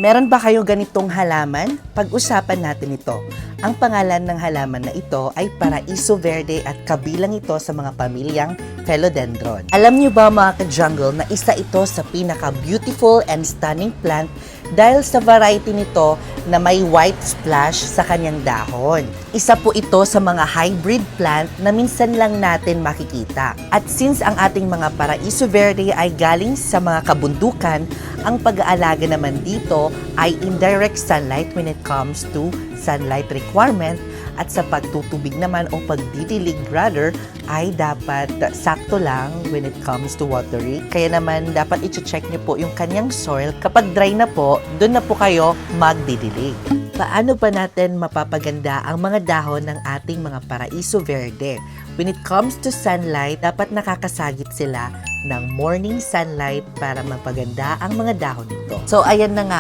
Meron ba kayo ganitong halaman? Pag-usapan natin ito. Ang pangalan ng halaman na ito ay Paraiso Verde at kabilang ito sa mga pamilyang Philodendron. Alam niyo ba mga ka-jungle na isa ito sa pinaka-beautiful and stunning plant dahil sa variety nito na may white splash sa kanyang dahon. Isa po ito sa mga hybrid plant na minsan lang natin makikita. At since ang ating mga Paraiso Verde ay galing sa mga kabundukan, ang pag-aalaga naman dito ay indirect sunlight when it comes to sunlight requirement at sa pagtutubig naman o pagdidilig rather ay dapat sakto lang when it comes to watering. Kaya naman dapat i-check niyo po yung kanyang soil. Kapag dry na po, doon na po kayo magdidilig. Paano pa natin mapapaganda ang mga dahon ng ating mga Paraiso Verde? When it comes to sunlight, dapat nakakasagip sila ng morning sunlight para mapaganda ang mga dahon nito. So ayan na nga